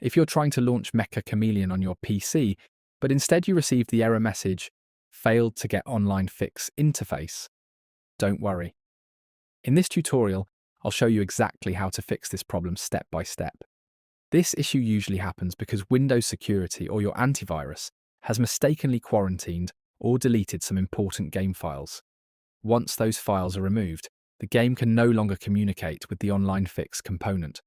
If you're trying to launch Meccha Chameleon on your PC, but instead you receive the error message, "Failed to get OnlineFix interface," don't worry. In this tutorial, I'll show you exactly how to fix this problem step by step. This issue usually happens because Windows Security or your antivirus has mistakenly quarantined or deleted some important game files. Once those files are removed, the game can no longer communicate with the OnlineFix component,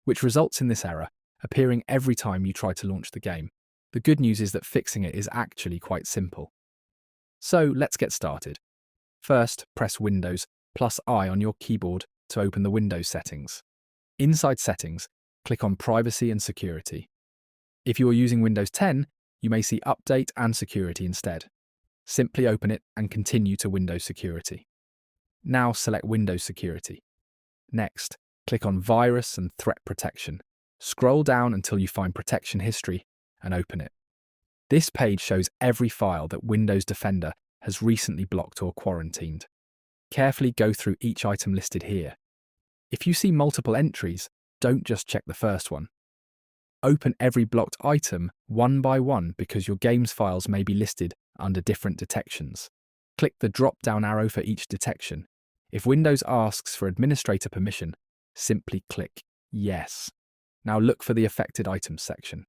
which results in this error appearing every time you try to launch the game. The good news is that fixing it is actually quite simple. So let's get started. First, press Windows +I on your keyboard to open the Windows settings. Inside Settings, click on Privacy and Security. If you are using Windows 10, you may see Update and Security instead. Simply open it and continue to Windows Security. Now select Windows Security. Next, click on Virus and Threat Protection. Scroll down until you find Protection History and open it. This page shows every file that Windows Defender has recently blocked or quarantined. Carefully go through each item listed here. If you see multiple entries, don't just check the first one. Open every blocked item one by one because your game's files may be listed under different detections. Click the drop-down arrow for each detection. If Windows asks for administrator permission, simply click Yes. Now look for the Affected Items section.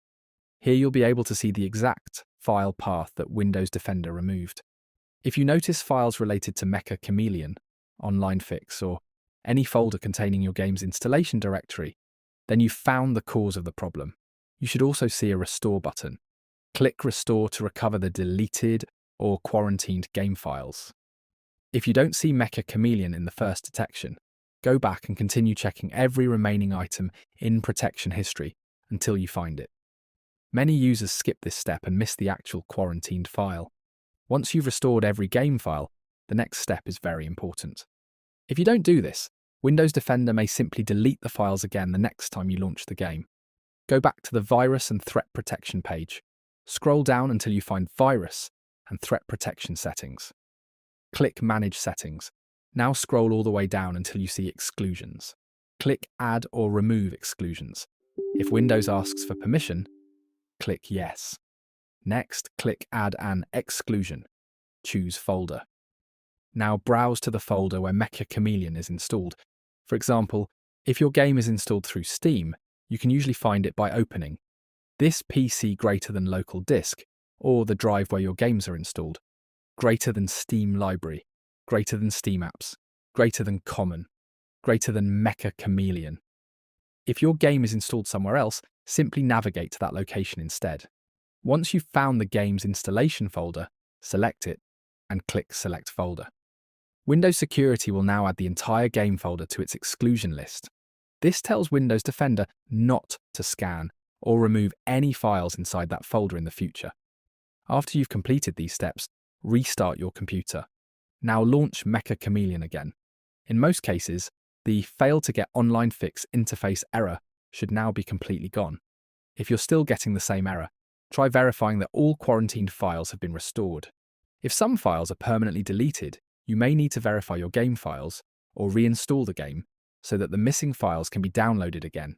Here you'll be able to see the exact file path that Windows Defender removed. If you notice files related to Meccha Chameleon, OnlineFix, or any folder containing your game's installation directory, then you've found the cause of the problem. You should also see a Restore button. Click Restore to recover the deleted or quarantined game files. If you don't see Meccha Chameleon in the first detection, go back and continue checking every remaining item in Protection History until you find it. Many users skip this step and miss the actual quarantined file. Once you've restored every game file, the next step is very important. If you don't do this, Windows Defender may simply delete the files again the next time you launch the game. Go back to the Virus and Threat Protection page. Scroll down until you find Virus and Threat Protection Settings. Click Manage Settings. Now scroll all the way down until you see Exclusions. Click Add or Remove Exclusions. If Windows asks for permission, click Yes. Next, click Add an Exclusion. Choose Folder. Now browse to the folder where Meccha Chameleon is installed. For example, if your game is installed through Steam, you can usually find it by opening this PC greater than local disk, or the drive where your games are installed, greater than Steam Library, greater than Steam Apps, greater than Common, greater than Meccha Chameleon. If your game is installed somewhere else, simply navigate to that location instead. Once you've found the game's installation folder, select it and click Select Folder. Windows Security will now add the entire game folder to its exclusion list. This tells Windows Defender not to scan or remove any files inside that folder in the future. After you've completed these steps, restart your computer. Now launch Meccha Chameleon again. In most cases, the Fail to get OnlineFix interface error should now be completely gone. If you're still getting the same error, try verifying that all quarantined files have been restored. If some files are permanently deleted, you may need to verify your game files or reinstall the game so that the missing files can be downloaded again.